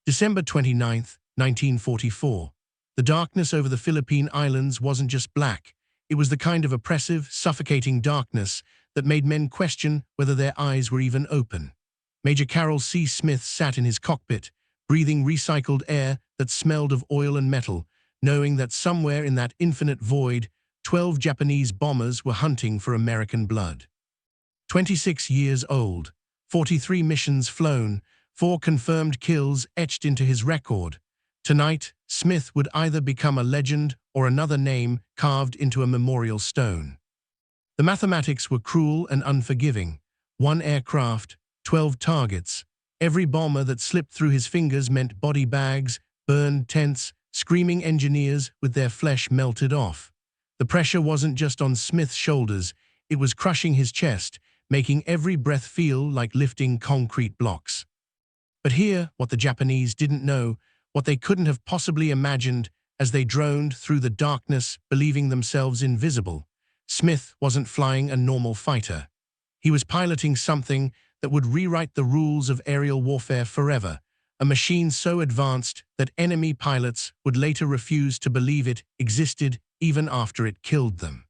December 29th, 1944. The darkness over the Philippine Islands wasn't just black. It was the kind of oppressive, suffocating darkness that made men question whether their eyes were even open. Major Carroll C. Smith sat in his cockpit, breathing recycled air that smelled of oil and metal, knowing that somewhere in that infinite void, 12 Japanese bombers were hunting for American blood. 26 years old, 43 missions flown, 4 confirmed kills etched into his record. Tonight, Smith would either become a legend or another name carved into a memorial stone. The mathematics were cruel and unforgiving. 1 aircraft, 12 targets. Every bomber that slipped through his fingers meant body bags, burned tents, screaming engineers with their flesh melted off. The pressure wasn't just on Smith's shoulders, it was crushing his chest, making every breath feel like lifting concrete blocks. But here, what the Japanese didn't know, what they couldn't have possibly imagined as they droned through the darkness, believing themselves invisible. Smith wasn't flying a normal fighter. He was piloting something that would rewrite the rules of aerial warfare forever, a machine so advanced that enemy pilots would later refuse to believe it existed even after it killed them.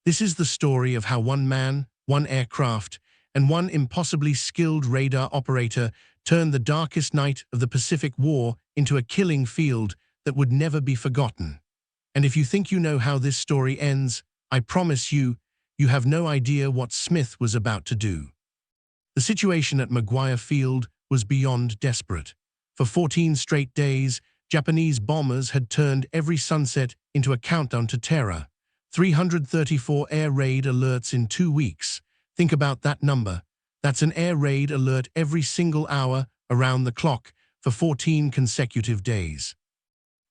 This is the story of how one man, one aircraft, and one impossibly skilled radar operator turned the darkest night of the Pacific War into a killing field that would never be forgotten. And if you think you know how this story ends, I promise you, you have no idea what Smith was about to do. The situation at McGuire Field was beyond desperate. For 14 straight days, Japanese bombers had turned every sunset into a countdown to terror. 334 air raid alerts in 2 weeks. Think about that number. That's an air raid alert every single hour around the clock for 14 consecutive days.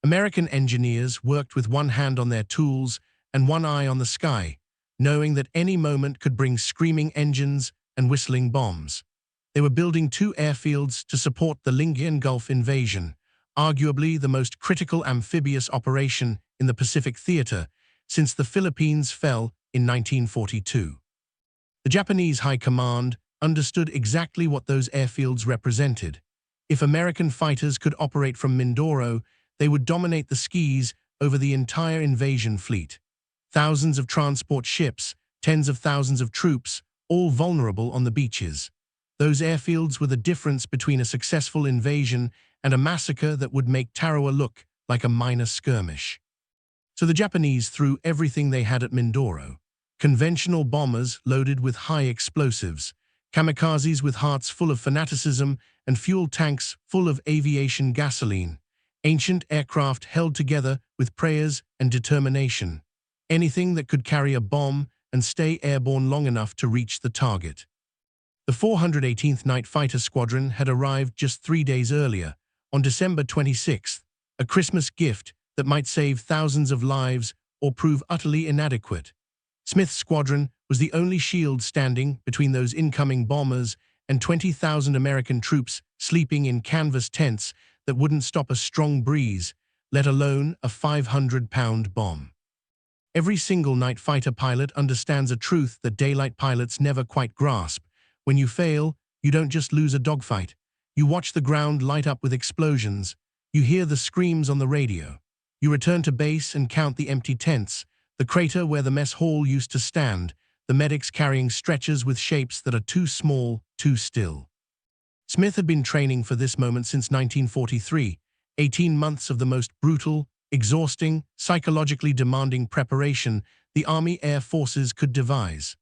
American engineers worked with one hand on their tools and one eye on the sky, knowing that any moment could bring screaming engines and whistling bombs. They were building 2 airfields to support the Lingayen Gulf invasion, arguably the most critical amphibious operation in the Pacific theater since the Philippines fell in 1942. The Japanese High Command understood exactly what those airfields represented. If American fighters could operate from Mindoro, they would dominate the skies over the entire invasion fleet. Thousands of transport ships, tens of thousands of troops, all vulnerable on the beaches. Those airfields were the difference between a successful invasion and a massacre that would make Tarawa look like a minor skirmish. So the Japanese threw everything they had at Mindoro. Conventional bombers loaded with high explosives, kamikazes with hearts full of fanaticism, and fuel tanks full of aviation gasoline. Ancient aircraft held together with prayers and determination. Anything that could carry a bomb and stay airborne long enough to reach the target. The 418th Night Fighter Squadron had arrived just 3 days earlier, on December 26th, a Christmas gift that might save thousands of lives or prove utterly inadequate. Smith's squadron was the only shield standing between those incoming bombers and 20,000 American troops sleeping in canvas tents that wouldn't stop a strong breeze, let alone a 500-pound bomb. Every single night fighter pilot understands a truth that daylight pilots never quite grasp. When you fail, you don't just lose a dogfight. You watch the ground light up with explosions. You hear the screams on the radio. You return to base and count the empty tents, the crater where the mess hall used to stand, the medics carrying stretchers with shapes that are too small, too still. Smith had been training for this moment since 1943, 18 months of the most brutal, exhausting, psychologically demanding preparation the Army Air Forces could devise.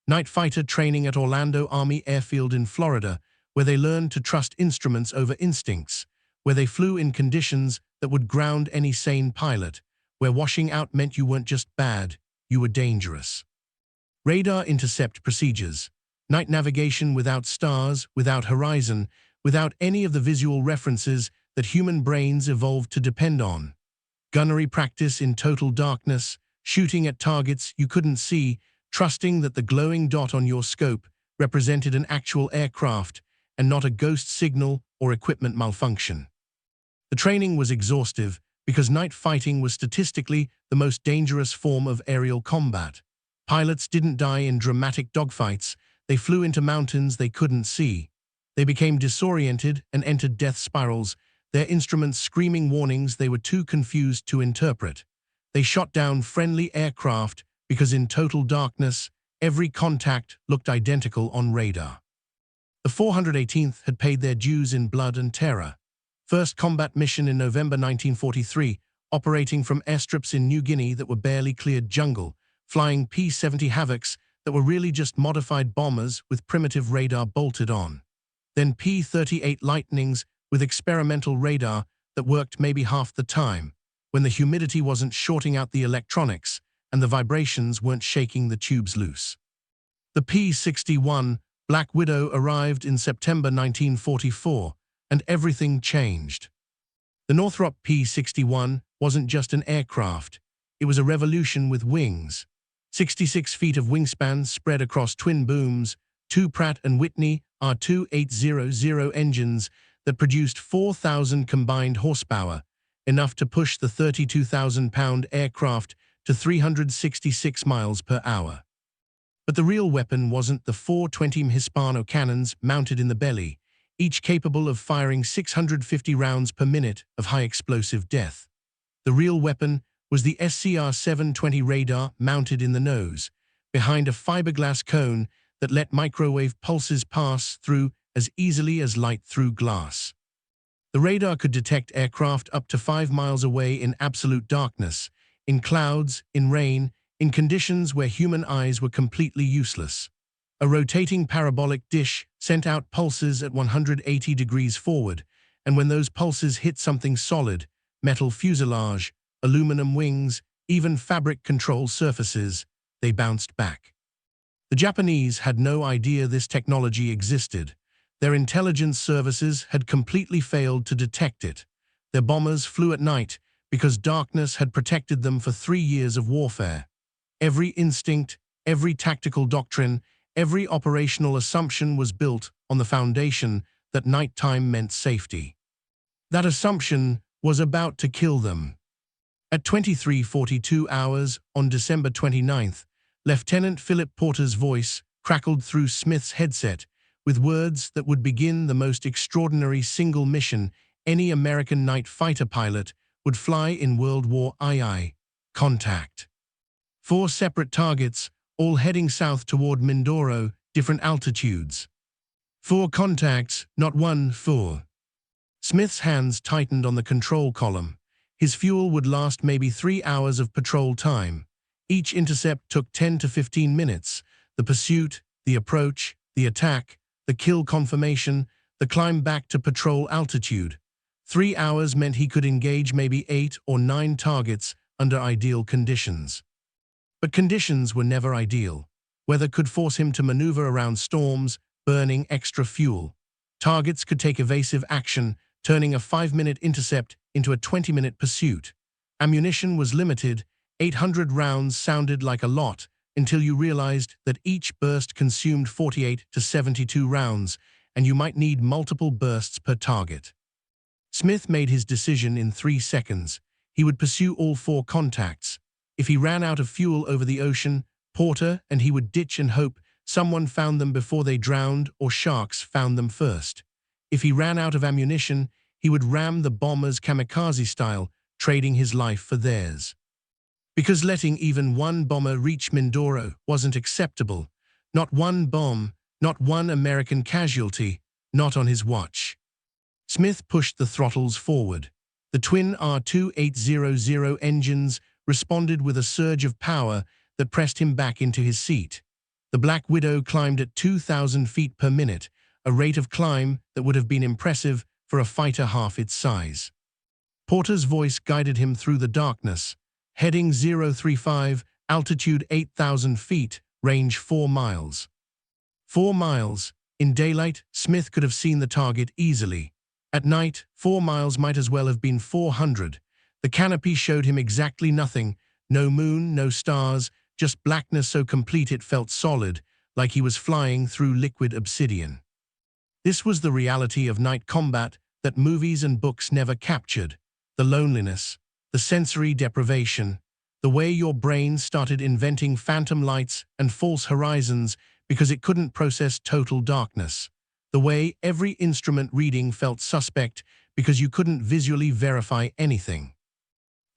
Night fighter training at Orlando Army Airfield in Florida, where they learned to trust instruments over instincts, where they flew in conditions that would ground any sane pilot, where washing out meant you weren't just bad, you were dangerous. Radar intercept procedures, night navigation without stars, without horizon, without any of the visual references that human brains evolved to depend on. Gunnery practice in total darkness, shooting at targets you couldn't see, trusting that the glowing dot on your scope represented an actual aircraft and not a ghost signal or equipment malfunction. The training was exhaustive because night fighting was statistically the most dangerous form of aerial combat. Pilots didn't die in dramatic dogfights, they flew into mountains they couldn't see. They became disoriented and entered death spirals, their instruments screaming warnings they were too confused to interpret. They shot down friendly aircraft because in total darkness, every contact looked identical on radar. The 418th had paid their dues in blood and terror. First combat mission in November 1943, operating from airstrips in New Guinea that were barely cleared jungle, flying P-70 Havocs that were really just modified bombers with primitive radar bolted on. Then P-38 Lightnings with experimental radar that worked maybe half the time, when the humidity wasn't shorting out the electronics and the vibrations weren't shaking the tubes loose. The P-61 Black Widow arrived in September 1944, and everything changed. The Northrop P-61 wasn't just an aircraft, it was a revolution with wings. 66 feet of wingspan spread across twin booms, two Pratt & Whitney R2800 engines that produced 4,000 combined horsepower, enough to push the 32,000-pound aircraft to 366 miles per hour. But the real weapon wasn't the 420 Hispano cannons mounted in the belly, each capable of firing 650 rounds per minute of high-explosive death. The real weapon was the SCR-720 radar mounted in the nose, behind a fiberglass cone that let microwave pulses pass through as easily as light through glass. The radar could detect aircraft up to 5 miles away in absolute darkness, in clouds, in rain, in conditions where human eyes were completely useless. A rotating parabolic dish sent out pulses at 180 degrees forward, and when those pulses hit something solid, metal fuselage, aluminum wings, even fabric control surfaces, they bounced back. The Japanese had no idea this technology existed. Their intelligence services had completely failed to detect it. Their bombers flew at night because darkness had protected them for 3 years of warfare. Every instinct, every tactical doctrine, every operational assumption was built on the foundation that nighttime meant safety. That assumption was about to kill them. At 23:42 hours on December 29th, Lieutenant Philip Porter's voice crackled through Smith's headset with words that would begin the most extraordinary single mission any American night fighter pilot would fly in World War II. Contact. 4 separate targets, all heading south toward Mindoro, different altitudes. 4 contacts, not 1, 4. Smith's hands tightened on the control column. His fuel would last maybe 3 hours of patrol time. Each intercept took 10 to 15 minutes. The pursuit, the approach, the attack, the kill confirmation, the climb back to patrol altitude. 3 hours meant he could engage maybe 8 or 9 targets under ideal conditions. But conditions were never ideal. Weather could force him to maneuver around storms, burning extra fuel. Targets could take evasive action, turning a 5-minute intercept into a 20-minute pursuit. Ammunition was limited. 800 rounds sounded like a lot until you realized that each burst consumed 48 to 72 rounds, and you might need multiple bursts per target. Smith made his decision in 3 seconds. He would pursue all 4 contacts. If he ran out of fuel over the ocean, Porter and he would ditch and hope someone found them before they drowned or sharks found them first. If he ran out of ammunition, he would ram the bombers kamikaze style, trading his life for theirs. Because letting even 1 bomber reach Mindoro wasn't acceptable. Not 1 bomb, not 1 American casualty, not on his watch. Smith pushed the throttles forward. The twin R2800 engines responded with a surge of power that pressed him back into his seat. The Black Widow climbed at 2,000 feet per minute, a rate of climb that would have been impressive for a fighter half its size. Porter's voice guided him through the darkness. Heading 035, altitude 8,000 feet, range 4 miles. 4 miles. In daylight, Smith could have seen the target easily. At night, 4 miles might as well have been 400. The canopy showed him exactly nothing. No moon, no stars, just blackness so complete it felt solid, like he was flying through liquid obsidian. This was the reality of night combat that movies and books never captured. The loneliness, the sensory deprivation, the way your brain started inventing phantom lights and false horizons because it couldn't process total darkness. The way every instrument reading felt suspect because you couldn't visually verify anything.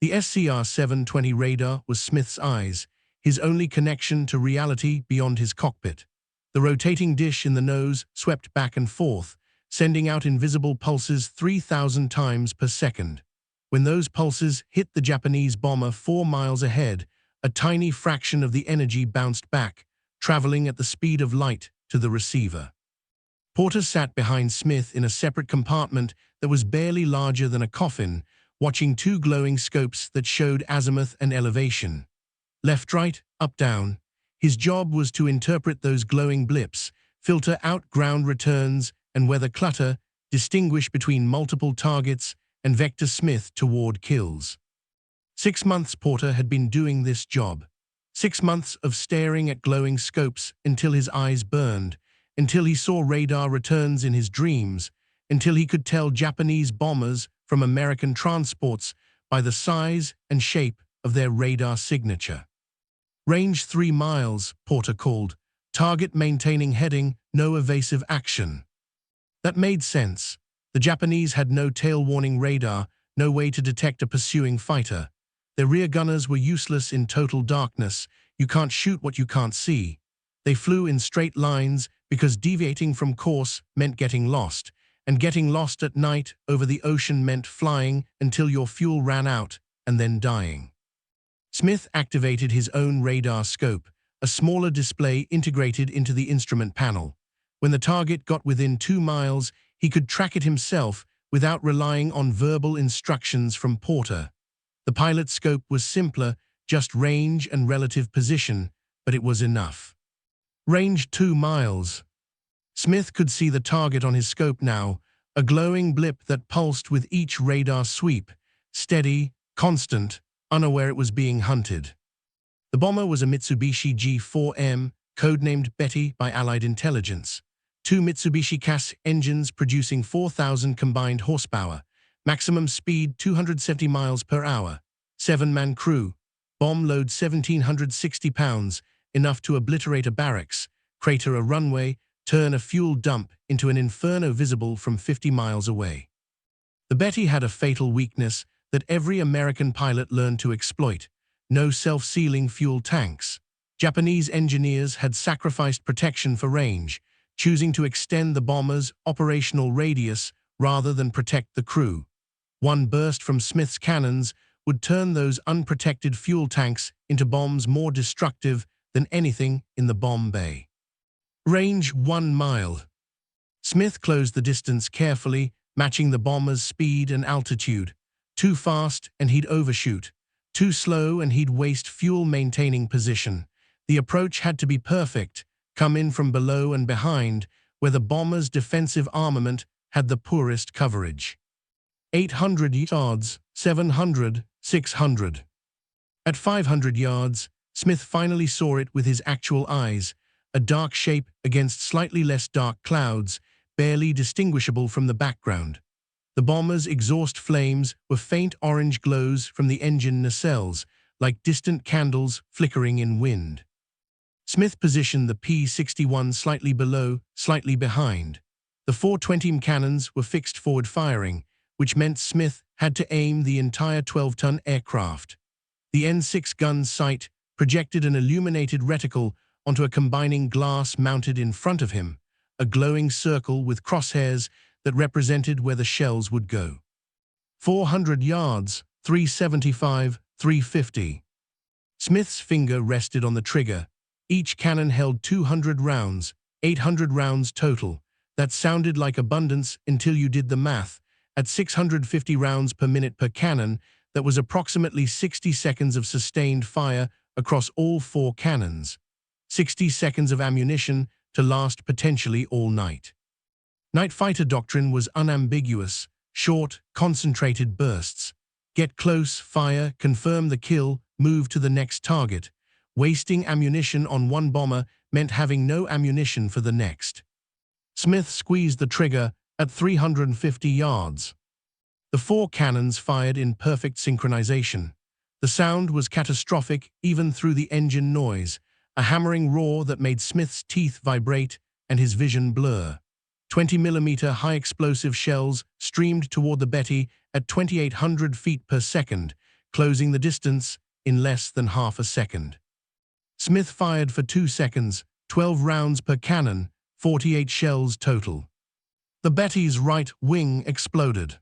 The SCR-720 radar was Smith's eyes, his only connection to reality beyond his cockpit. The rotating dish in the nose swept back and forth, sending out invisible pulses 3,000 times per second. When those pulses hit the Japanese bomber 4 miles ahead, a tiny fraction of the energy bounced back, traveling at the speed of light to the receiver. Porter sat behind Smith in a separate compartment that was barely larger than a coffin, watching 2 glowing scopes that showed azimuth and elevation. Left-right, up-down. His job was to interpret those glowing blips, filter out ground returns and weather clutter, distinguish between multiple targets, and vector Smith toward kills. 6 months Porter had been doing this job. 6 months of staring at glowing scopes until his eyes burned, until he saw radar returns in his dreams, until he could tell Japanese bombers from American transports by the size and shape of their radar signature. Range 3 miles, Porter called. Target maintaining heading, no evasive action. That made sense. The Japanese had no tail-warning radar, no way to detect a pursuing fighter. Their rear gunners were useless in total darkness. You can't shoot what you can't see. They flew in straight lines because deviating from course meant getting lost, and getting lost at night over the ocean meant flying until your fuel ran out and then dying. Smith activated his own radar scope, a smaller display integrated into the instrument panel. When the target got within 2 miles, he could track it himself without relying on verbal instructions from Porter. The pilot scope was simpler, just range and relative position, but it was enough. Range 2 miles. Smith could see the target on his scope now, a glowing blip that pulsed with each radar sweep, steady, constant, unaware it was being hunted. The bomber was a Mitsubishi G4M, codenamed Betty by Allied intelligence. 2 Mitsubishi CAS engines producing 4,000 combined horsepower, maximum speed 270 miles per hour, 7-man crew, bomb load 1,760 pounds, enough to obliterate a barracks, crater a runway, turn a fuel dump into an inferno visible from 50 miles away. The Betty had a fatal weakness that every American pilot learned to exploit: no self-sealing fuel tanks. Japanese engineers had sacrificed protection for range, choosing to extend the bomber's operational radius rather than protect the crew. One burst from Smith's cannons would turn those unprotected fuel tanks into bombs more destructive than anything in the bomb bay. Range 1 mile. Smith closed the distance carefully, matching the bomber's speed and altitude. Too fast and he'd overshoot. Too slow and he'd waste fuel maintaining position. The approach had to be perfect, come in from below and behind, where the bomber's defensive armament had the poorest coverage. 800 yards, 700, 600. At 500 yards, Smith finally saw it with his actual eyes, a dark shape against slightly less dark clouds, barely distinguishable from the background. The bomber's exhaust flames were faint orange glows from the engine nacelles, like distant candles flickering in wind. Smith positioned the P-61 slightly below, slightly behind. The 420 cannons were fixed forward firing, which meant Smith had to aim the entire 12-ton aircraft. The N6 gun sight projected an illuminated reticle onto a combining glass mounted in front of him, a glowing circle with crosshairs that represented where the shells would go. 400 yards, 375, 350. Smith's finger rested on the trigger. Each cannon held 200 rounds, 800 rounds total. That sounded like abundance until you did the math. At 650 rounds per minute per cannon, that was approximately 60 seconds of sustained fire across all 4 cannons. 60 seconds of ammunition to last potentially all night. Night fighter doctrine was unambiguous: short, concentrated bursts. Get close, fire, confirm the kill, move to the next target. Wasting ammunition on one bomber meant having no ammunition for the next. Smith squeezed the trigger at 350 yards. The 4 cannons fired in perfect synchronization. The sound was catastrophic even through the engine noise, a hammering roar that made Smith's teeth vibrate and his vision blur. 20mm high-explosive shells streamed toward the Betty at 2,800 feet per second, closing the distance in less than half a second. Smith fired for 2 seconds, 12 rounds per cannon, 48 shells total. The Betty's right wing exploded.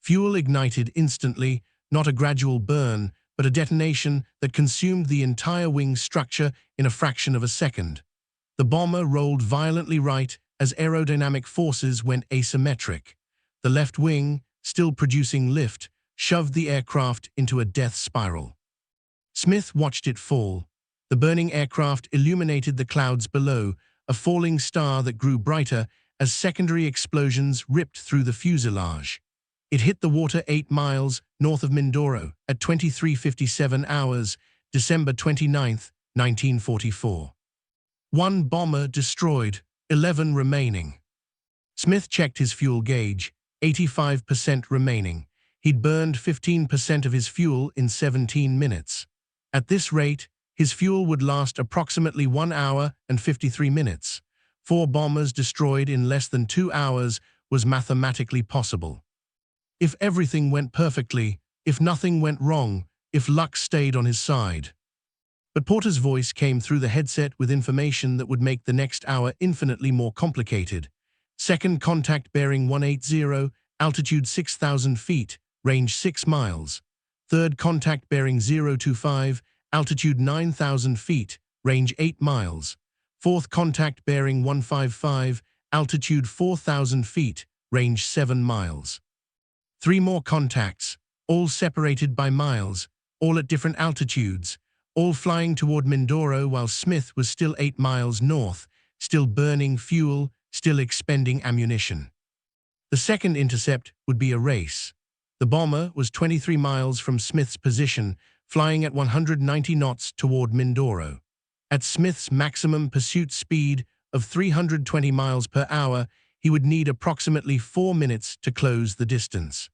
Fuel ignited instantly, not a gradual burn, but a detonation that consumed the entire wing structure in a fraction of a second. The bomber rolled violently right as aerodynamic forces went asymmetric. The left wing, still producing lift, shoved the aircraft into a death spiral. Smith watched it fall. The burning aircraft illuminated the clouds below, a falling star that grew brighter as secondary explosions ripped through the fuselage. It hit the water 8 miles north of Mindoro at 23:57 hours, December 29, 1944. 1 bomber destroyed, 11 remaining. Smith checked his fuel gauge, 85% remaining. He'd burned 15% of his fuel in 17 minutes. At this rate, his fuel would last approximately 1 hour and 53 minutes. 4 bombers destroyed in less than 2 hours was mathematically possible. If everything went perfectly, if nothing went wrong, if luck stayed on his side. But Porter's voice came through the headset with information that would make the next hour infinitely more complicated. Second contact bearing 180, altitude 6,000 feet, range 6 miles. Third contact bearing 025, altitude 9,000 feet, range 8 miles. Fourth contact bearing 155, altitude 4,000 feet, range 7 miles. 3 more contacts, all separated by miles, all at different altitudes, all flying toward Mindoro while Smith was still 8 miles north, still burning fuel, still expending ammunition. The second intercept would be a race. The bomber was 23 miles from Smith's position, flying at 190 knots toward Mindoro. At Smith's maximum pursuit speed of 320 miles per hour, he would need approximately 4 minutes to close the distance.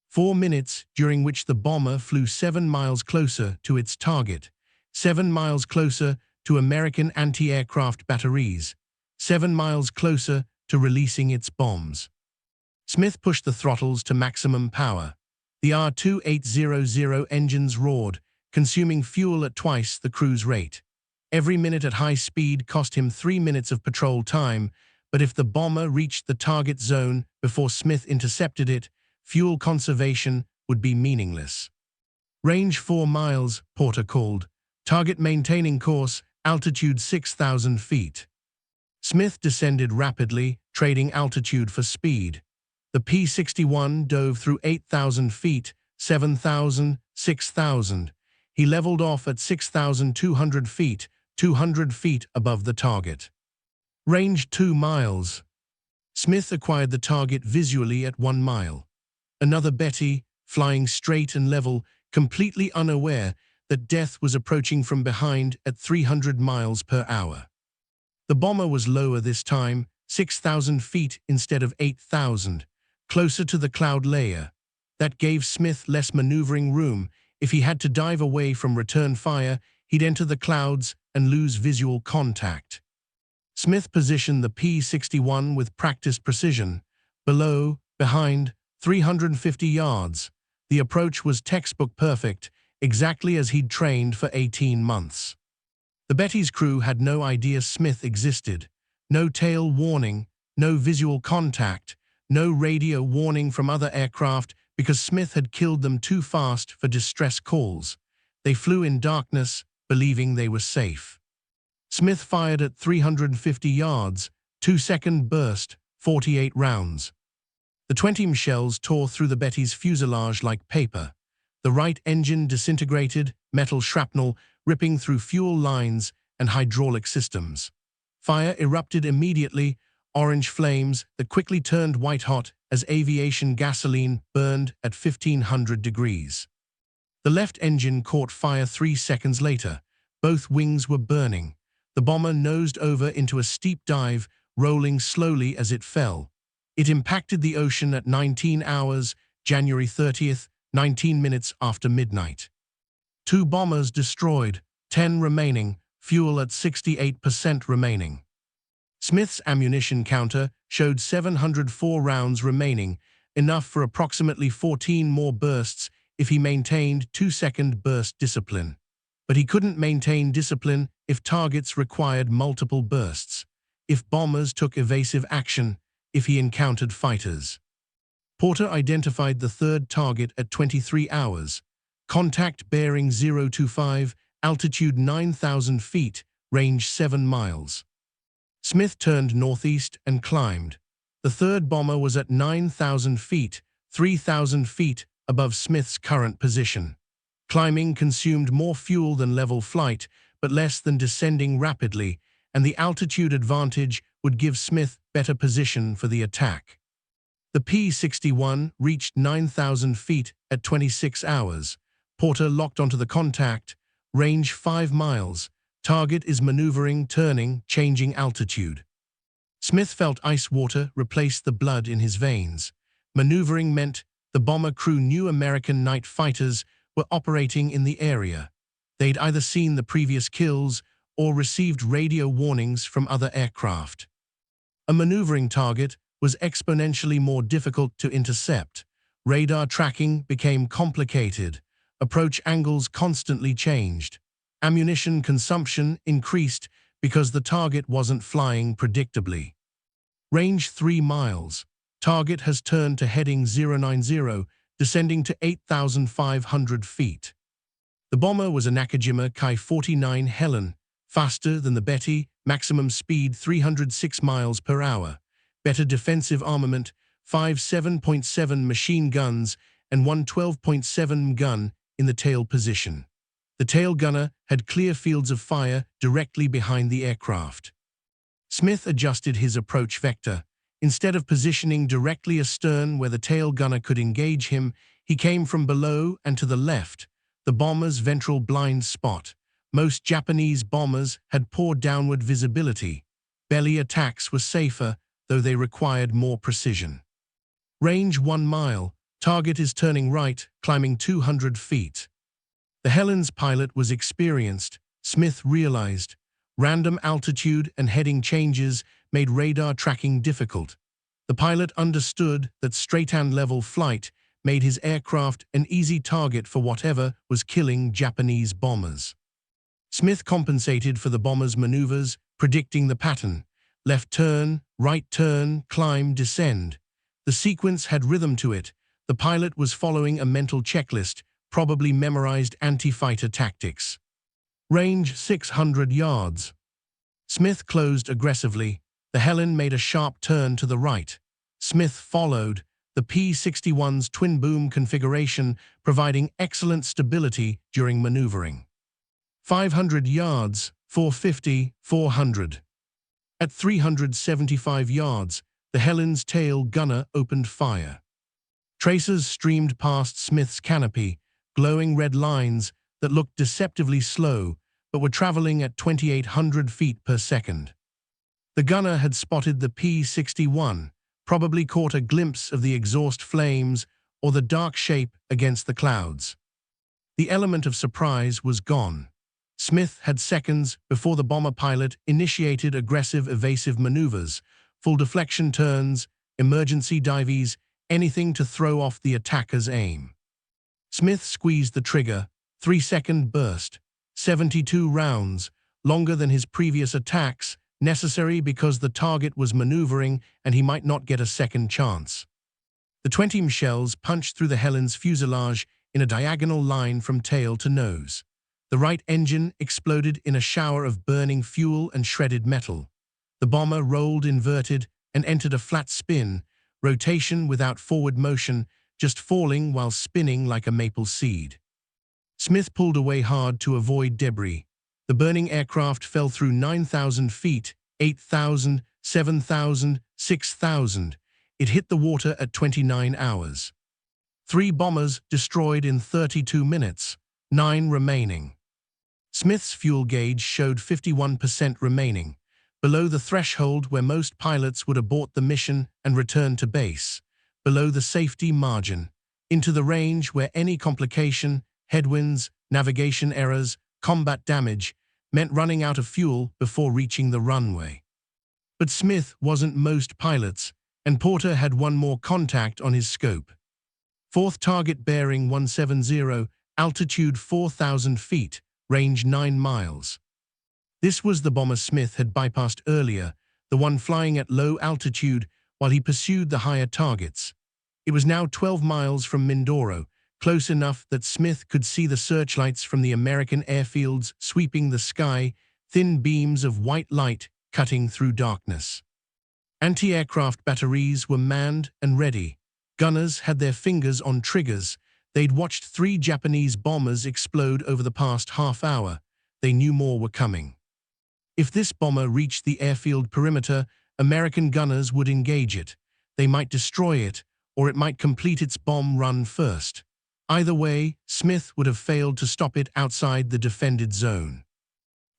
4 minutes during which the bomber flew 7 miles closer to its target, 7 miles closer to American anti-aircraft batteries, 7 miles closer to releasing its bombs. Smith pushed the throttles to maximum power. The R-2800 engines roared, consuming fuel at twice the cruise rate. Every minute at high speed cost him 3 minutes of patrol time, but if the bomber reached the target zone before Smith intercepted it, fuel conservation would be meaningless. Range 4 miles, Porter called. Target maintaining course, altitude 6,000 feet. Smith descended rapidly, trading altitude for speed. The P-61 dove through 8,000 feet, 7,000, 6,000. He leveled off at 6,200 feet, 200 feet above the target. Range 2 miles. Smith acquired the target visually at 1 mile. Another Betty, flying straight and level, completely unaware that death was approaching from behind at 300 miles per hour. The bomber was lower this time, 6,000 feet instead of 8,000, closer to the cloud layer. That gave Smith less maneuvering room. If he had to dive away from return fire, he'd enter the clouds and lose visual contact. Smith positioned the P-61 with practiced precision. Below, behind, 350 yards. The approach was textbook perfect, exactly as he'd trained for 18 months. The Betty's crew had no idea Smith existed. No tail warning, no visual contact, no radio warning from other aircraft because Smith had killed them too fast for distress calls. They flew in darkness, believing they were safe. Smith fired at 350 yards, 2-second burst, 48 rounds. The 20 shells tore through the Betty's fuselage like paper. The right engine disintegrated, metal shrapnel ripping through fuel lines and hydraulic systems. Fire erupted immediately, orange flames that quickly turned white-hot as aviation gasoline burned at 1,500 degrees. The left engine caught fire 3 seconds later. Both wings were burning. The bomber nosed over into a steep dive, rolling slowly as it fell. It impacted the ocean at 19 hours, January 30th, 19 minutes after midnight. 2 bombers destroyed, 10 remaining, fuel at 68% remaining. Smith's ammunition counter showed 704 rounds remaining, enough for approximately 14 more bursts if he maintained 2-second burst discipline. But he couldn't maintain discipline if targets required multiple bursts, if bombers took evasive action, if he encountered fighters. Porter identified the third target at 23 hours. Contact bearing 025, altitude 9,000 feet, range 7 miles. Smith turned northeast and climbed. The third bomber was at 9,000 feet, 3,000 feet above Smith's current position. Climbing consumed more fuel than level flight, but less than descending rapidly, and the altitude advantage would give Smith better position for the attack. The P-61 reached 9,000 feet at 26 hours. Porter locked onto the contact. Range 5 miles. Target is maneuvering, turning, changing altitude. Smith felt ice water replace the blood in his veins. Maneuvering meant the bomber crew knew American night fighters were operating in the area. They'd either seen the previous kills or received radio warnings from other aircraft. A maneuvering target was exponentially more difficult to intercept. Radar tracking became complicated. Approach angles constantly changed. Ammunition consumption increased because the target wasn't flying predictably. Range 3 miles. Target has turned to heading 090, descending to 8,500 feet. The bomber was a Nakajima Ki-49 Helen, faster than the Betty, maximum speed 306 miles per hour. Better defensive armament, 5 7.7 machine guns and one 12.7 gun in the tail position. The tail gunner had clear fields of fire directly behind the aircraft. Smith adjusted his approach vector. Instead of positioning directly astern where the tail gunner could engage him, he came from below and to the left, the bomber's ventral blind spot. Most Japanese bombers had poor downward visibility. Belly attacks were safer, though they required more precision. Range 1 mile. Target is turning right, climbing 200 feet. The Helen's pilot was experienced, Smith realized. Random altitude and heading changes made radar tracking difficult. The pilot understood that straight-and level flight made his aircraft an easy target for whatever was killing Japanese bombers. Smith compensated for the bomber's maneuvers, predicting the pattern. Left turn, right turn, climb, descend. The sequence had rhythm to it. The pilot was following a mental checklist, probably memorized anti-fighter tactics. Range 600 yards. Smith closed aggressively. The Helen made a sharp turn to the right. Smith followed, the P-61's twin-boom configuration providing excellent stability during maneuvering. 500 yards, 450, 400. At 375 yards, the Helen's tail gunner opened fire. Tracers streamed past Smith's canopy, glowing red lines that looked deceptively slow but were traveling at 2,800 feet per second. The gunner had spotted the P-61, probably caught a glimpse of the exhaust flames or the dark shape against the clouds. The element of surprise was gone. Smith had seconds before the bomber pilot initiated aggressive evasive maneuvers, full deflection turns, emergency dives, anything to throw off the attacker's aim. Smith squeezed the trigger, 3-second burst, 72 rounds, longer than his previous attacks, necessary because the target was maneuvering and he might not get a second chance. The 20 shells punched through the Helen's fuselage in a diagonal line from tail to nose. The right engine exploded in a shower of burning fuel and shredded metal. The bomber rolled inverted and entered a flat spin, rotation without forward motion, just falling while spinning like a maple seed. Smith pulled away hard to avoid debris. The burning aircraft fell through 9,000 feet, 8,000, 7,000, 6,000. It hit the water at 29 hours. 3 bombers destroyed in 32 minutes, 9 remaining. Smith's fuel gauge showed 51% remaining, below the threshold where most pilots would abort the mission and return to base, below the safety margin, into the range where any complication, headwinds, navigation errors, combat damage, meant running out of fuel before reaching the runway. But Smith wasn't most pilots, and Porter had one more contact on his scope. Fourth target bearing 170, altitude 4,000 feet, range 9 miles. This was the bomber Smith had bypassed earlier, the one flying at low altitude while he pursued the higher targets. It was now 12 miles from Mindoro, close enough that Smith could see the searchlights from the American airfields sweeping the sky, thin beams of white light cutting through darkness. Anti-aircraft batteries were manned and ready. Gunners had their fingers on triggers. They'd watched 3 Japanese bombers explode over the past half hour. They knew more were coming. If this bomber reached the airfield perimeter, American gunners would engage it. They might destroy it, or it might complete its bomb run first. Either way, Smith would have failed to stop it outside the defended zone.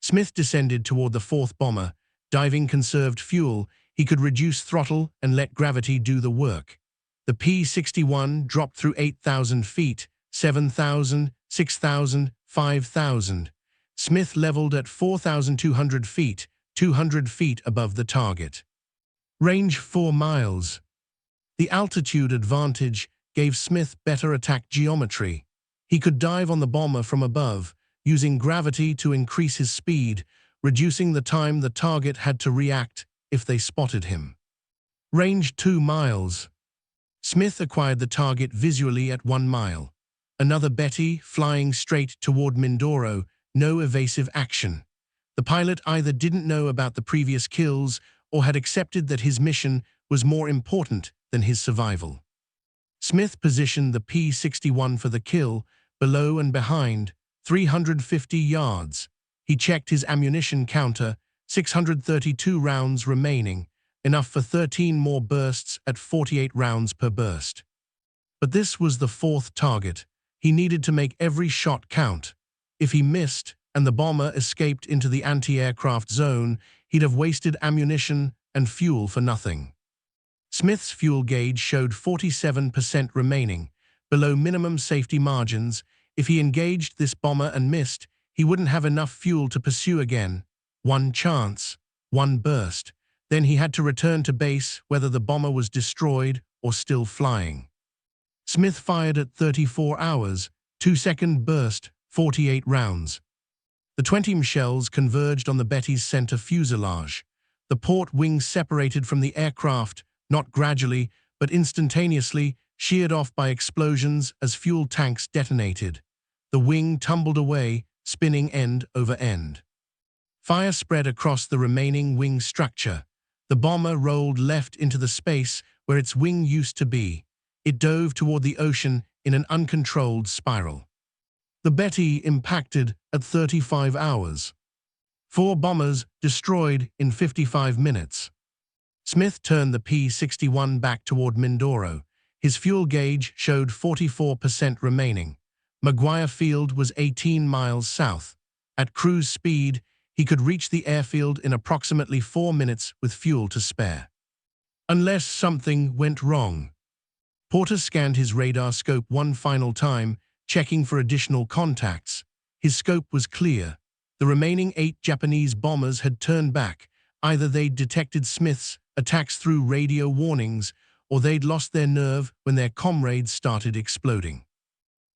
Smith descended toward the 4th bomber. Diving conserved fuel, he could reduce throttle and let gravity do the work. The P-61 dropped through 8,000 feet, 7,000, 6,000, 5,000. Smith leveled at 4,200 feet, 200 feet above the target. Range 4 miles. The altitude advantage gave Smith better attack geometry. He could dive on the bomber from above, using gravity to increase his speed, reducing the time the target had to react if they spotted him. Range 2 miles. Smith acquired the target visually at 1 mile. Another Betty flying straight toward Mindoro, no evasive action. The pilot either didn't know about the previous kills or had accepted that his mission was more important than his survival. Smith positioned the P-61 for the kill, below and behind, 350 yards. He checked his ammunition counter, 632 rounds remaining, enough for 13 more bursts at 48 rounds per burst. But this was the 4th target. He needed to make every shot count. If he missed and the bomber escaped into the anti-aircraft zone, he'd have wasted ammunition and fuel for nothing. Smith's fuel gauge showed 47% remaining, below minimum safety margins. If he engaged this bomber and missed, he wouldn't have enough fuel to pursue again. One chance, one burst. Then he had to return to base whether the bomber was destroyed or still flying. Smith fired at 34 hours, 2-second burst, 48 rounds. The 20 shells converged on the Betty's center fuselage. The port wing separated from the aircraft, not gradually, but instantaneously, sheared off by explosions as fuel tanks detonated. The wing tumbled away, spinning end over end. Fire spread across the remaining wing structure. The bomber rolled left into the space where its wing used to be. It dove toward the ocean in an uncontrolled spiral. The Betty impacted at 35 hours. 4 bombers destroyed in 55 minutes. Smith turned the P-61 back toward Mindoro. His fuel gauge showed 44% remaining. McGuire Field was 18 miles south. At cruise speed, he could reach the airfield in approximately 4 minutes with fuel to spare. Unless something went wrong. Porter scanned his radar scope one final time, checking for additional contacts. His scope was clear. The remaining 8 Japanese bombers had turned back. Either they'd detected Smith's attacks through radio warnings, or they'd lost their nerve when their comrades started exploding.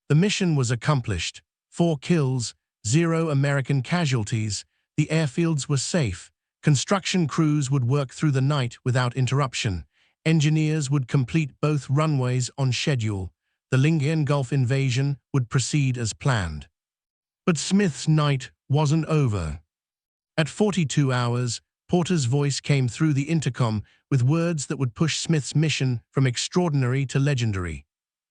The mission was accomplished. 4 kills, 0 American casualties. The airfields were safe. Construction crews would work through the night without interruption. Engineers would complete both runways on schedule. The Lingayen Gulf invasion would proceed as planned. But Smith's night wasn't over. At 42 hours, Porter's voice came through the intercom with words that would push Smith's mission from extraordinary to legendary.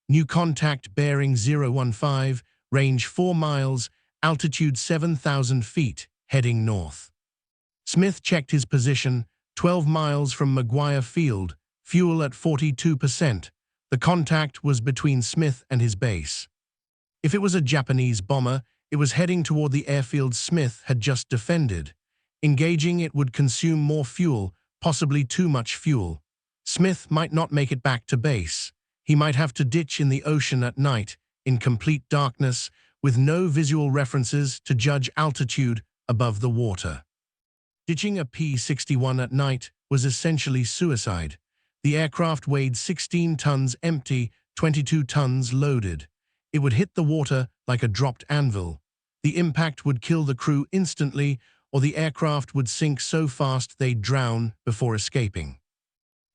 New contact bearing 015, range 4 miles, altitude 7,000 feet, heading north. Smith checked his position, 12 miles from McGuire Field, fuel at 42%. The contact was between Smith and his base. If it was a Japanese bomber, it was heading toward the airfield Smith had just defended. Engaging it would consume more fuel, possibly too much fuel. Smith might not make it back to base. He might have to ditch in the ocean at night, in complete darkness, with no visual references to judge altitude above the water. Ditching a P-61 at night was essentially suicide. The aircraft weighed 16 tons empty, 22 tons loaded. It would hit the water like a dropped anvil. The impact would kill the crew instantly, or the aircraft would sink so fast they'd drown before escaping.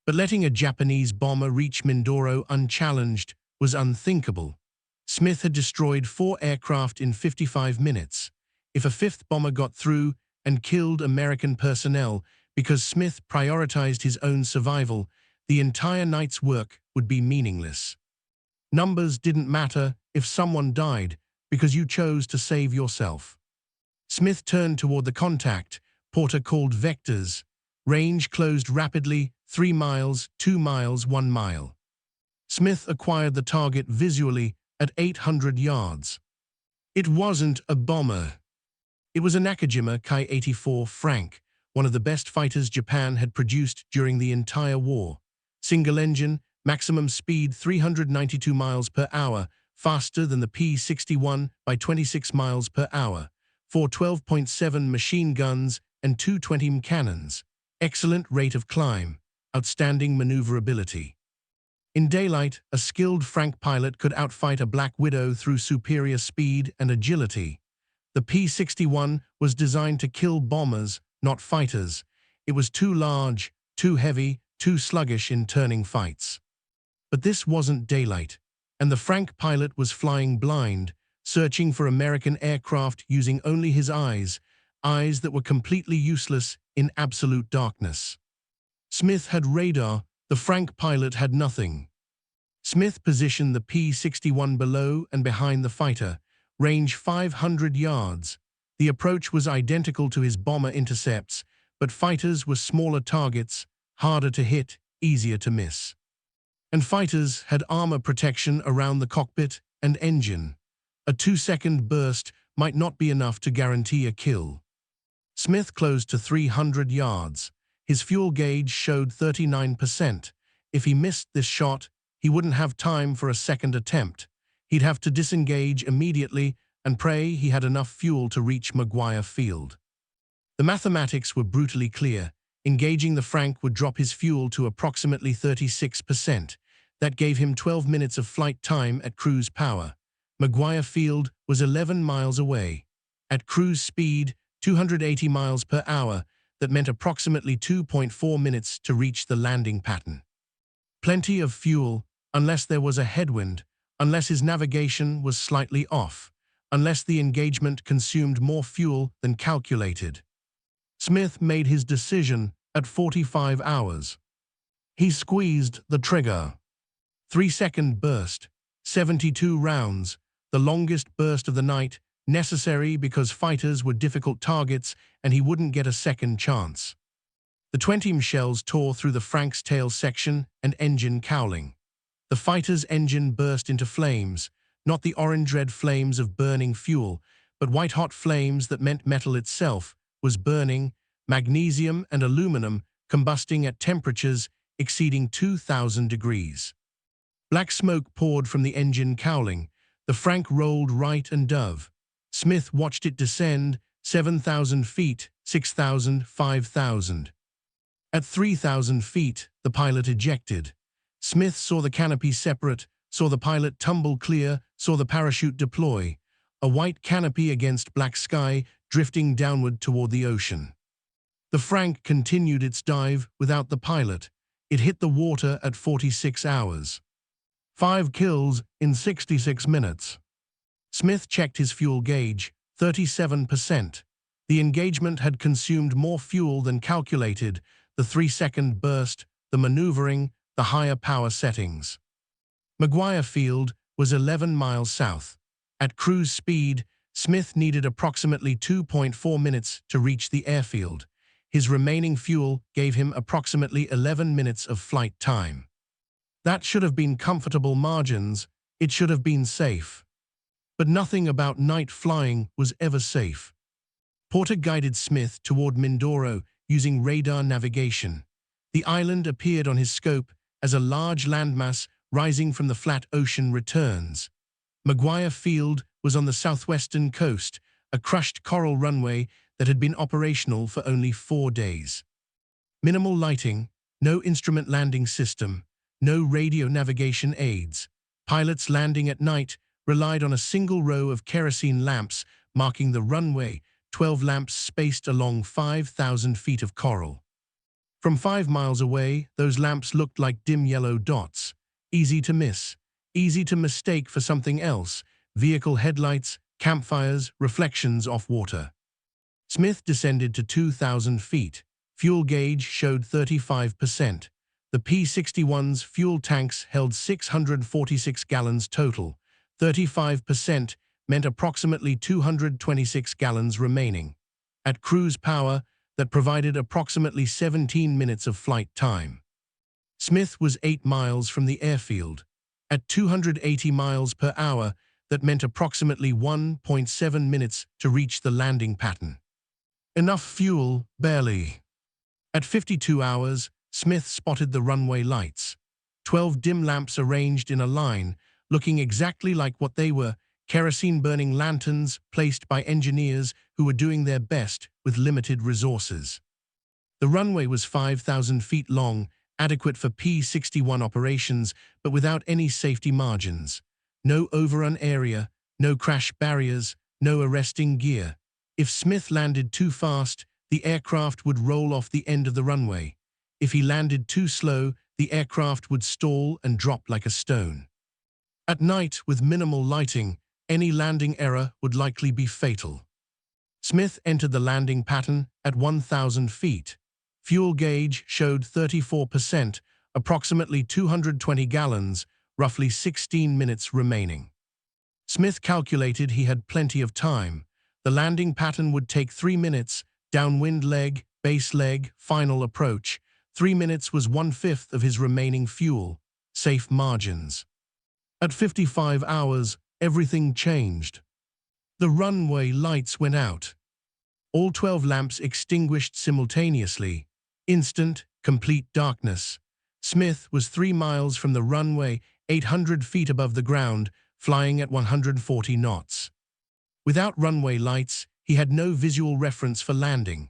But letting a Japanese bomber reach Mindoro unchallenged was unthinkable. Smith had destroyed 4 aircraft in 55 minutes. If a 5th bomber got through and killed American personnel because Smith prioritized his own survival, the entire night's work would be meaningless. Numbers didn't matter if someone died because you chose to save yourself. Smith turned toward the contact. Porter called vectors. Range closed rapidly, 3 miles, 2 miles, 1 mile. Smith acquired the target visually at 800 yards. It wasn't a bomber. It was a Nakajima Ki-84 Frank, one of the best fighters Japan had produced during the entire war. Single engine, maximum speed 392 miles per hour, faster than the P-61 by 26 miles per hour. 4 12.7 machine guns and 2 20 cannons. Excellent rate of climb. Outstanding maneuverability. In daylight, a skilled Frank pilot could outfight a Black Widow through superior speed and agility. The P-61 was designed to kill bombers, not fighters. It was too large, too heavy, too sluggish in turning fights. But this wasn't daylight, and the Frank pilot was flying blind, searching for American aircraft using only his eyes that were completely useless in absolute darkness. Smith had radar, the Frank pilot had nothing. Smith positioned the P-61 below and behind the fighter, range 500 yards. The approach was identical to his bomber intercepts, but fighters were smaller targets, harder to hit, easier to miss. And fighters had armor protection around the cockpit and engine. A 2-second burst might not be enough to guarantee a kill. Smith closed to 300 yards. His fuel gauge showed 39%. If he missed this shot, he wouldn't have time for a second attempt. He'd have to disengage immediately and pray he had enough fuel to reach Maguire Field. The mathematics were brutally clear. Engaging the Frank would drop his fuel to approximately 36%. That gave him 12 minutes of flight time at cruise power. Maguire Field was 11 miles away. At cruise speed, 280 miles per hour, that meant approximately 2.4 minutes to reach the landing pattern. Plenty of fuel, unless there was a headwind, unless his navigation was slightly off, unless the engagement consumed more fuel than calculated. Smith made his decision at 45 hours. He squeezed the trigger. 3-second burst, 72 rounds, the longest burst of the night, necessary because fighters were difficult targets and he wouldn't get a second chance. The 20 shells tore through the Frank's tail section and engine cowling. The fighter's engine burst into flames, not the orange red flames of burning fuel, but white-hot flames that meant metal itself was burning, magnesium and aluminum combusting at temperatures exceeding 2,000 degrees. Black smoke poured from the engine cowling. The Frank rolled right and dove. Smith watched it descend, 7,000 feet, 6,000, 5,000. At 3,000 feet, the pilot ejected. Smith saw the canopy separate, saw the pilot tumble clear, saw the parachute deploy. A white canopy against black sky, drifting downward toward the ocean. The Frank continued its dive without the pilot. It hit the water at 46 hours. 5 kills in 66 minutes. Smith checked his fuel gauge, 37%. The engagement had consumed more fuel than calculated, the 3-second burst, the maneuvering, the higher power settings. Maguire Field was 11 miles south. At cruise speed, Smith needed approximately 2.4 minutes to reach the airfield. His remaining fuel gave him approximately 11 minutes of flight time. That should have been comfortable margins. It should have been safe. But nothing about night flying was ever safe. Porter guided Smith toward Mindoro using radar navigation. The island appeared on his scope as a large landmass rising from the flat ocean returns. Maguire Field was on the southwestern coast, a crushed coral runway that had been operational for only 4 days. Minimal lighting, no instrument landing system, no radio navigation aids. Pilots landing at night relied on a single row of kerosene lamps marking the runway, 12 lamps spaced along 5,000 feet of coral. From 5 miles away, those lamps looked like dim yellow dots, easy to miss, easy to mistake for something else, vehicle headlights, campfires, reflections off water. Smith descended to 2,000 feet. Fuel gauge showed 35%. The P-61's fuel tanks held 646 gallons total. 35% meant approximately 226 gallons remaining. At cruise power, that provided approximately 17 minutes of flight time. Smith was 8 miles from the airfield. At 280 miles per hour, that meant approximately 1.7 minutes to reach the landing pattern. Enough fuel, barely. At 52 hours, Smith spotted the runway lights. 12 dim lamps arranged in a line, looking exactly like what they were, kerosene-burning lanterns placed by engineers who were doing their best with limited resources. The runway was 5,000 feet long, adequate for P-61 operations, but without any safety margins. No overrun area, no crash barriers, no arresting gear. If Smith landed too fast, the aircraft would roll off the end of the runway. If he landed too slow, the aircraft would stall and drop like a stone. At night, with minimal lighting, any landing error would likely be fatal. Smith entered the landing pattern at 1,000 feet. Fuel gauge showed 34%, approximately 220 gallons, roughly 16 minutes remaining. Smith calculated he had plenty of time. The landing pattern would take 3 minutes, downwind leg, base leg, final approach. 3 minutes was 1/5 of his remaining fuel, safe margins. At 55 hours, everything changed. The runway lights went out. All 12 lamps extinguished simultaneously. Instant, complete darkness. Smith was 3 miles from the runway, 800 feet above the ground, flying at 140 knots. Without runway lights, he had no visual reference for landing.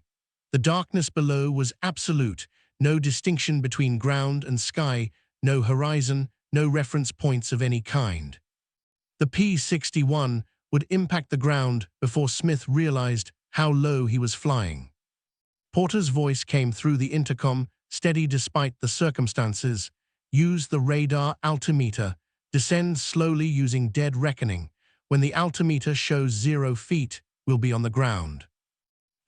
The darkness below was absolute, no distinction between ground and sky, no horizon, no reference points of any kind. The P-61 would impact the ground before Smith realized how low he was flying. Porter's voice came through the intercom, steady despite the circumstances. Use the radar altimeter. Descend slowly using dead reckoning. When the altimeter shows 0 feet, we'll be on the ground.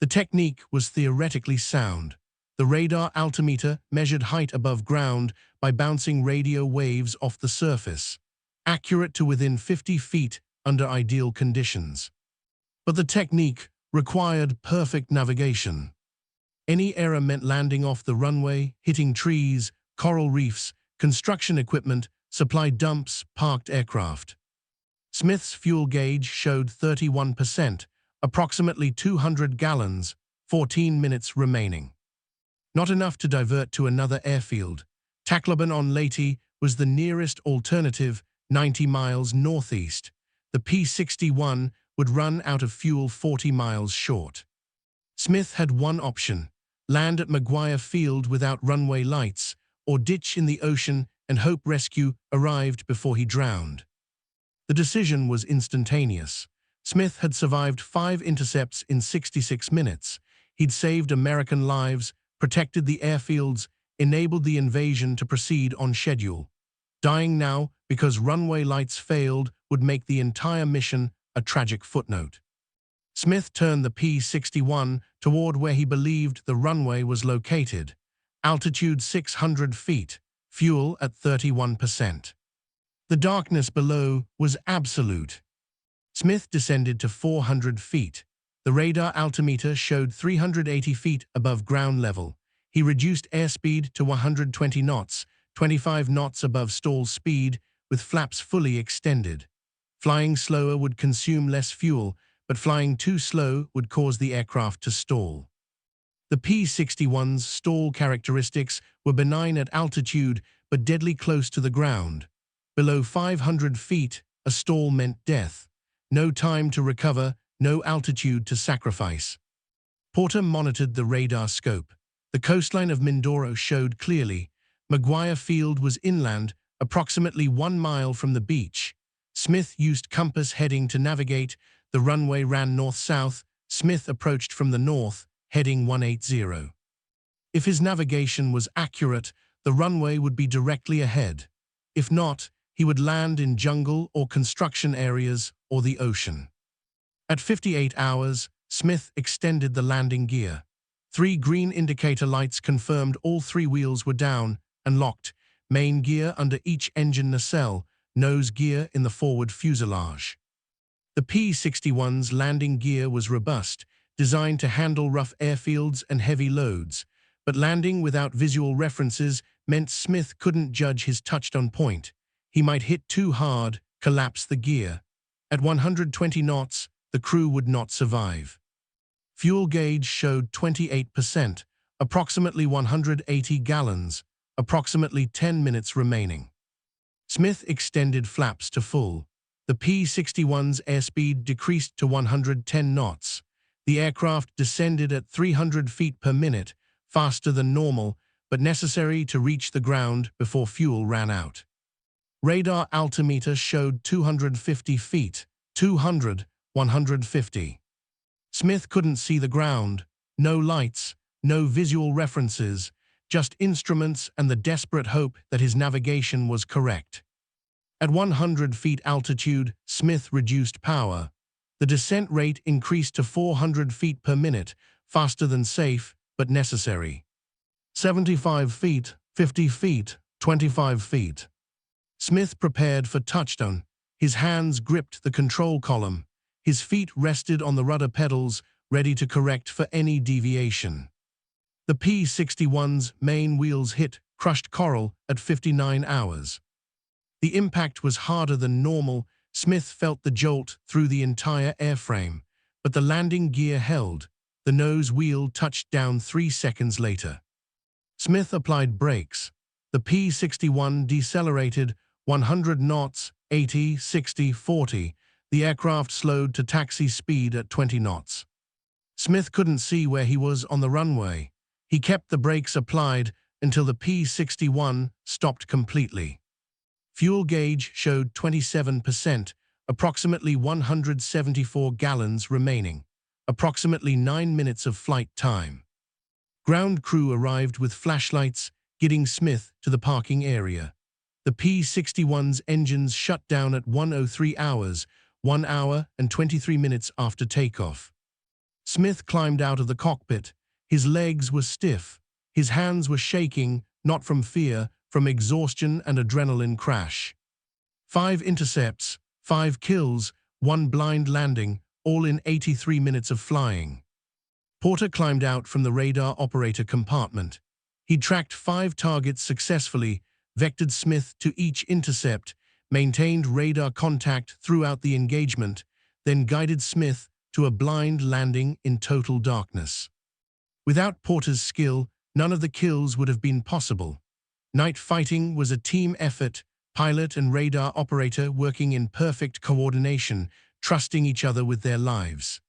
The technique was theoretically sound. The radar altimeter measured height above ground by bouncing radio waves off the surface, accurate to within 50 feet under ideal conditions. But the technique required perfect navigation. Any error meant landing off the runway, hitting trees, coral reefs, construction equipment, supply dumps, parked aircraft. Smith's fuel gauge showed 31%, approximately 200 gallons, 14 minutes remaining. Not enough to divert to another airfield. Tacloban-on-Leyte was the nearest alternative, 90 miles northeast. The P-61 would run out of fuel 40 miles short. Smith had one option: land at McGuire Field without runway lights, or ditch in the ocean and hope rescue arrived before he drowned. The decision was instantaneous. Smith had survived 5 intercepts in 66 minutes. He'd saved American lives, protected the airfields, enabled the invasion to proceed on schedule. Dying now because runway lights failed would make the entire mission a tragic footnote. Smith turned the P-61 toward where he believed the runway was located. Altitude 600 feet, fuel at 31%. The darkness below was absolute. Smith descended to 400 feet. The radar altimeter showed 380 feet above ground level. He reduced airspeed to 120 knots, 25 knots above stall speed, with flaps fully extended. Flying slower would consume less fuel, but flying too slow would cause the aircraft to stall. The P-61's stall characteristics were benign at altitude, but deadly close to the ground. Below 500 feet, a stall meant death. No time to recover, no altitude to sacrifice. Porter monitored the radar scope. The coastline of Mindoro showed clearly. Maguire Field was inland, approximately 1 mile from the beach. Smith used compass heading to navigate. The runway ran north-south. Smith approached from the north, heading 180. If his navigation was accurate, the runway would be directly ahead. If not, he would land in jungle or construction areas or the ocean. At 58 hours, Smith extended the landing gear. 3 green indicator lights confirmed all 3 wheels were down and locked, main gear under each engine nacelle, nose gear in the forward fuselage. The P-61's landing gear was robust, designed to handle rough airfields and heavy loads, but landing without visual references meant Smith couldn't judge his touchdown point. He might hit too hard, collapse the gear. At 120 knots, the crew would not survive. Fuel gauge showed 28%, approximately 180 gallons, approximately 10 minutes remaining. Smith extended flaps to full. The P-61's airspeed decreased to 110 knots. The aircraft descended at 300 feet per minute, faster than normal, but necessary to reach the ground before fuel ran out. Radar altimeter showed 250 feet, 200, 150. Smith couldn't see the ground, no lights, no visual references, just instruments and the desperate hope that his navigation was correct. At 100 feet altitude, Smith reduced power. The descent rate increased to 400 feet per minute, faster than safe, but necessary. 75 feet, 50 feet, 25 feet. Smith prepared for touchdown. His hands gripped the control column. His feet rested on the rudder pedals, ready to correct for any deviation. The P-61's main wheels hit crushed coral at 59 hours. The impact was harder than normal. Smith felt the jolt through the entire airframe, but the landing gear held. The nose wheel touched down 3 seconds later. Smith applied brakes. The P-61 decelerated 100 knots, 80, 60, 40. The aircraft slowed to taxi speed at 20 knots. Smith couldn't see where he was on the runway. He kept the brakes applied until the P-61 stopped completely. Fuel gauge showed 27%, approximately 174 gallons remaining, approximately 9 minutes of flight time. Ground crew arrived with flashlights, getting Smith to the parking area. The P-61's engines shut down at 1:03 hours, 1 hour and 23 minutes after takeoff. Smith climbed out of the cockpit. His legs were stiff. His hands were shaking, not from fear, from exhaustion and adrenaline crash. 5 intercepts, 5 kills, 1 blind landing, all in 83 minutes of flying. Porter climbed out from the radar operator compartment. He tracked 5 targets successfully, vectored Smith to each intercept, maintained radar contact throughout the engagement, then guided Smith to a blind landing in total darkness. Without Porter's skill, none of the kills would have been possible. Night fighting was a team effort, pilot and radar operator working in perfect coordination, trusting each other with their lives.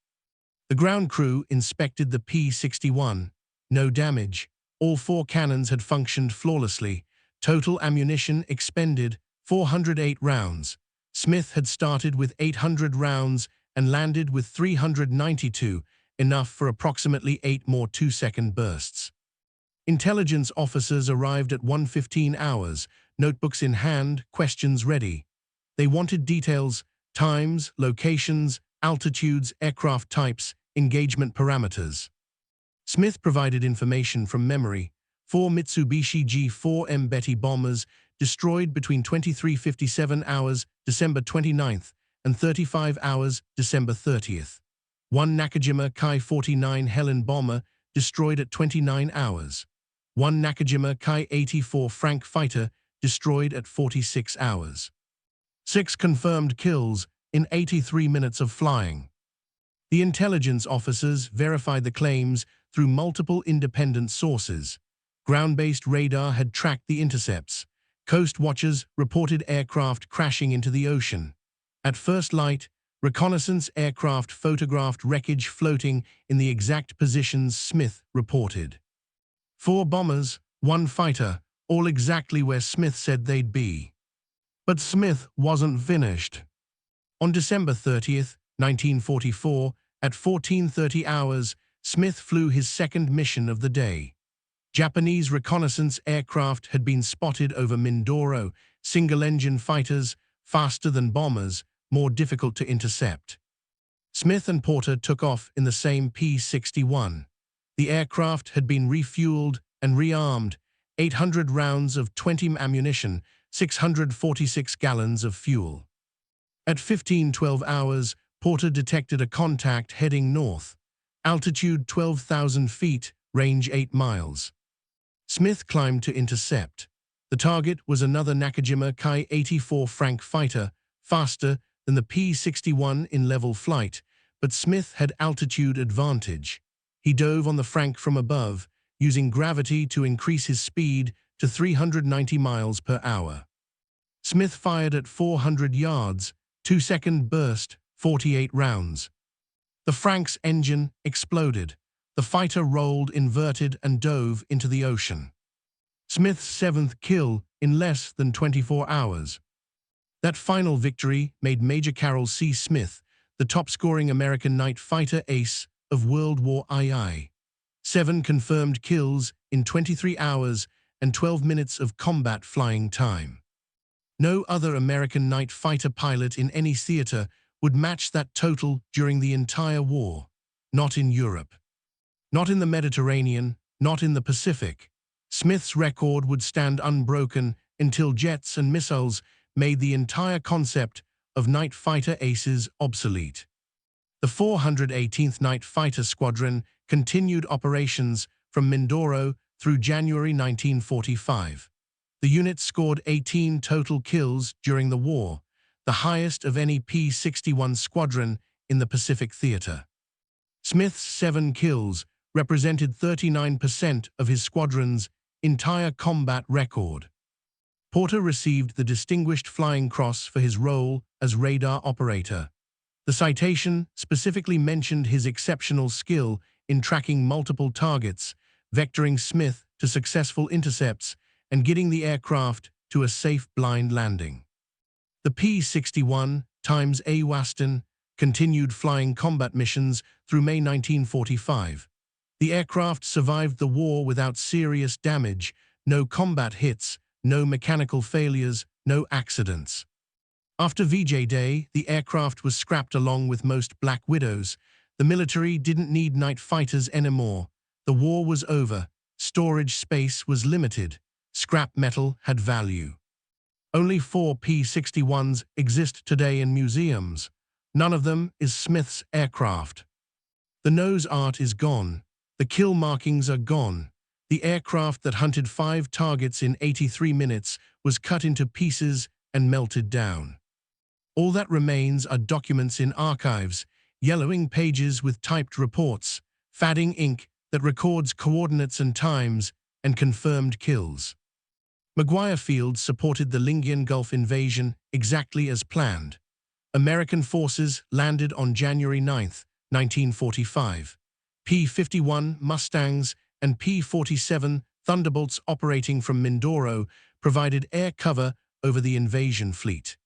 The ground crew inspected the P-61. No damage. All 4 cannons had functioned flawlessly. Total ammunition expended, 408 rounds. Smith had started with 800 rounds and landed with 392, enough for approximately 8 more 2-second bursts. Intelligence officers arrived at 1:15 hours, notebooks in hand, questions ready. They wanted details, times, locations, altitudes, aircraft types, engagement parameters. Smith provided information from memory. 4 Mitsubishi G4M Betty bombers destroyed between 23:57 hours, December 29th, and 35 hours, December 30th. 1 Nakajima Kai-49 Helen bomber destroyed at 29 hours. 1 Nakajima Kai-84 Frank fighter destroyed at 46 hours. 6 confirmed kills in 83 minutes of flying. The intelligence officers verified the claims through multiple independent sources. Ground-based radar had tracked the intercepts. Coast watchers reported aircraft crashing into the ocean. At first light, reconnaissance aircraft photographed wreckage floating in the exact positions Smith reported. 4 bombers, 1 fighter, all exactly where Smith said they'd be. But Smith wasn't finished. On December 30th, 1944, at 14:30 hours, Smith flew his second mission of the day. Japanese reconnaissance aircraft had been spotted over Mindoro, single-engine fighters, faster than bombers, more difficult to intercept. Smith and Porter took off in the same P-61. The aircraft had been refueled and rearmed, 800 rounds of 20 ammunition, 646 gallons of fuel. At 15:12 hours, Porter detected a contact heading north. Altitude 12,000 feet, range 8 miles. Smith climbed to intercept. The target was another Nakajima Ki-84 Frank fighter, faster than the P-61 in level flight, but Smith had altitude advantage. He dove on the Frank from above, using gravity to increase his speed to 390 miles per hour. Smith fired at 400 yards, 2-second burst, 48 rounds. The Frank's engine exploded. The fighter rolled inverted and dove into the ocean. Smith's 7th kill in less than 24 hours. That final victory made Major Carroll C. Smith the top-scoring American night fighter ace of World War II. 7 confirmed kills in 23 hours and 12 minutes of combat flying time. No other American night fighter pilot in any theater would match that total during the entire war. Not in Europe. Not in the Mediterranean, not in the Pacific. Smith's record would stand unbroken until jets and missiles made the entire concept of night fighter aces obsolete. The 418th Night Fighter Squadron continued operations from Mindoro through January 1945. The unit scored 18 total kills during the war, the highest of any P-61 squadron in the Pacific Theater. Smith's 7 kills represented 39% of his squadron's entire combat record. Porter received the Distinguished Flying Cross for his role as radar operator. The citation specifically mentioned his exceptional skill in tracking multiple targets, vectoring Smith to successful intercepts, and getting the aircraft to a safe blind landing. The P-61 times A. Waston continued flying combat missions through May 1945. The aircraft survived the war without serious damage, no combat hits, no mechanical failures, no accidents. After VJ Day, the aircraft was scrapped along with most Black Widows. The military didn't need night fighters anymore. The war was over. Storage space was limited. Scrap metal had value. Only 4 P-61s exist today in museums. None of them is Smith's aircraft. The nose art is gone. The kill markings are gone. The aircraft that hunted 5 targets in 83 minutes was cut into pieces and melted down. All that remains are documents in archives, yellowing pages with typed reports, fading ink that records coordinates and times, and confirmed kills. McGuire Field supported the Lingian Gulf invasion exactly as planned. American forces landed on January 9, 1945. P-51 Mustangs and P-47 Thunderbolts operating from Mindoro provided air cover over the invasion fleet.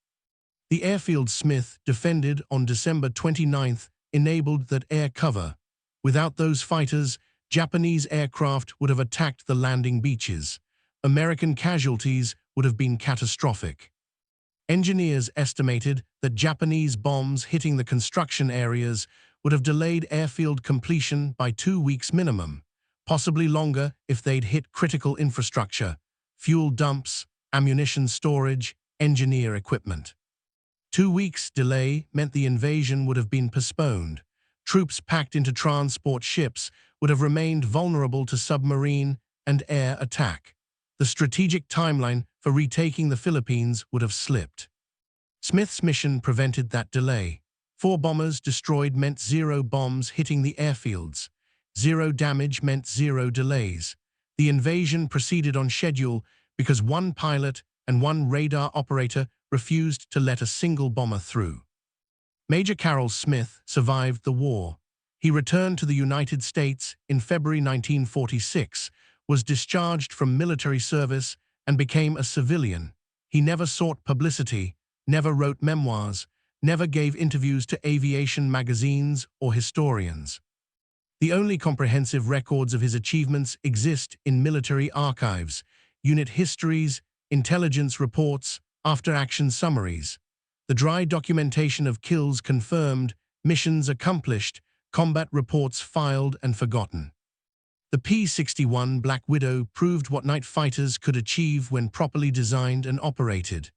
The airfield Smith defended on December 29th enabled that air cover. Without those fighters, Japanese aircraft would have attacked the landing beaches. American casualties would have been catastrophic. Engineers estimated that Japanese bombs hitting the construction areas would have delayed airfield completion by 2 weeks minimum, possibly longer if they'd hit critical infrastructure, fuel dumps, ammunition storage, engineer equipment. 2 weeks delay meant the invasion would have been postponed. Troops packed into transport ships would have remained vulnerable to submarine and air attack. The strategic timeline for retaking the Philippines would have slipped. Smith's mission prevented that delay. 4 bombers destroyed meant 0 bombs hitting the airfields. 0 damage meant 0 delays. The invasion proceeded on schedule because 1 pilot and 1 radar operator refused to let a single bomber through. Major Carroll Smith survived the war. He returned to the United States in February 1946, was discharged from military service and became a civilian. He never sought publicity, never wrote memoirs, never gave interviews to aviation magazines or historians. The only comprehensive records of his achievements exist in military archives, unit histories, intelligence reports, after-action summaries. The dry documentation of kills confirmed, missions accomplished, combat reports filed and forgotten. The P-61 Black Widow proved what night fighters could achieve when properly designed and operated.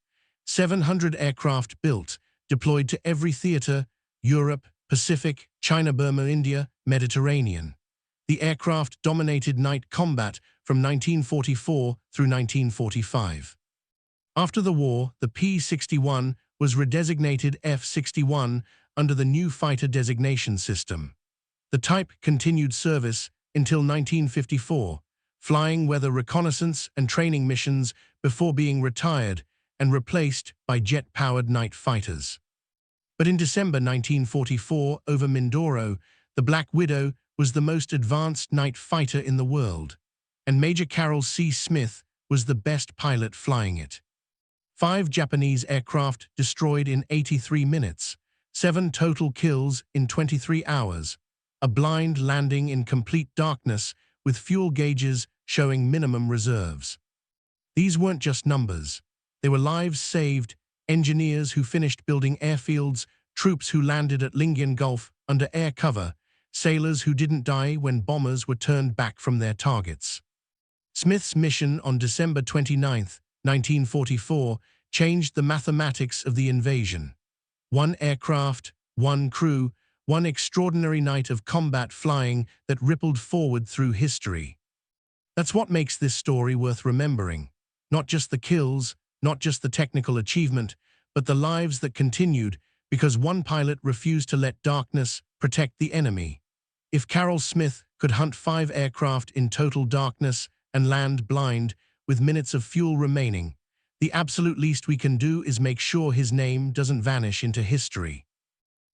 700 aircraft built, deployed to every theater, Europe, Pacific, China, Burma, India, Mediterranean. The aircraft dominated night combat from 1944 through 1945. After the war, the P-61 was redesignated F-61 under the new fighter designation system. The type continued service until 1954, flying weather reconnaissance and training missions before being retired and replaced by jet-powered night fighters. But in December 1944, over Mindoro, the Black Widow was the most advanced night fighter in the world, and Major Carroll C. Smith was the best pilot flying it. 5 Japanese aircraft destroyed in 83 minutes, 7 total kills in 23 hours, a blind landing in complete darkness with fuel gauges showing minimum reserves. These weren't just numbers. They were lives saved, engineers who finished building airfields, troops who landed at Lingian Gulf under air cover, sailors who didn't die when bombers were turned back from their targets. Smith's mission on December 29, 1944, changed the mathematics of the invasion. 1 aircraft, 1 crew, 1 extraordinary night of combat flying that rippled forward through history. That's what makes this story worth remembering. Not just the kills, not just the technical achievement, but the lives that continued because one pilot refused to let darkness protect the enemy. If Carroll Smith could hunt 5 aircraft in total darkness and land blind with minutes of fuel remaining, the absolute least we can do is make sure his name doesn't vanish into history.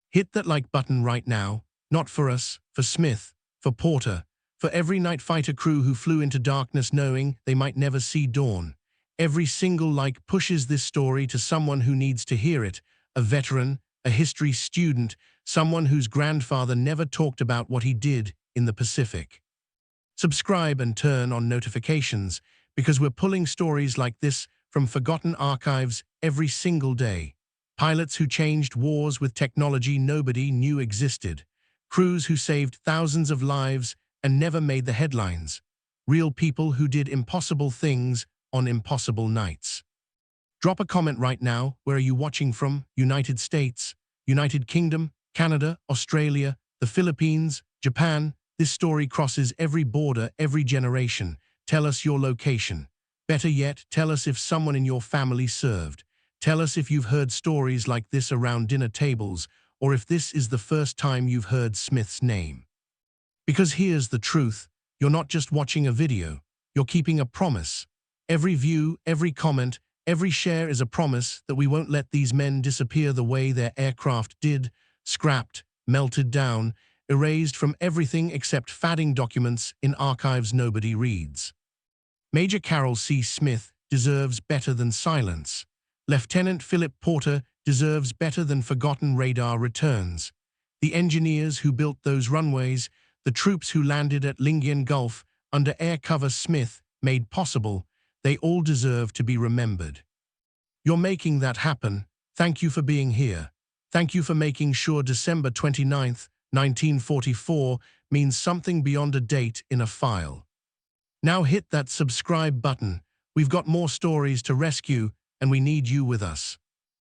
Hit that like button right now, not for us, for Smith, for Porter, for every night fighter crew who flew into darkness knowing they might never see dawn. Every single like pushes this story to someone who needs to hear it, a veteran, a history student, someone whose grandfather never talked about what he did in the Pacific. Subscribe and turn on notifications because we're pulling stories like this from forgotten archives every single day. Pilots who changed wars with technology nobody knew existed. Crews who saved thousands of lives and never made the headlines. Real people who did impossible things on impossible nights. Drop a comment right now. Where are you watching from? United States, United Kingdom, Canada, Australia, the Philippines, Japan. This story crosses every border, every generation. Tell us your location. Better yet, tell us if someone in your family served. Tell us if you've heard stories like this around dinner tables, or if this is the first time you've heard Smith's name. Because here's the truth, you're not just watching a video, you're keeping a promise. Every view, every comment, every share is a promise that we won't let these men disappear the way their aircraft did, scrapped, melted down, erased from everything except fading documents in archives nobody reads. Major Carroll C. Smith deserves better than silence. Lieutenant Philip Porter deserves better than forgotten radar returns. The engineers who built those runways, the troops who landed at Lingian Gulf under air cover Smith made possible, they all deserve to be remembered. You're making that happen. Thank you for being here. Thank you for making sure December 29th, 1944 means something beyond a date in a file. Now hit that subscribe button. We've got more stories to rescue, and we need you with us.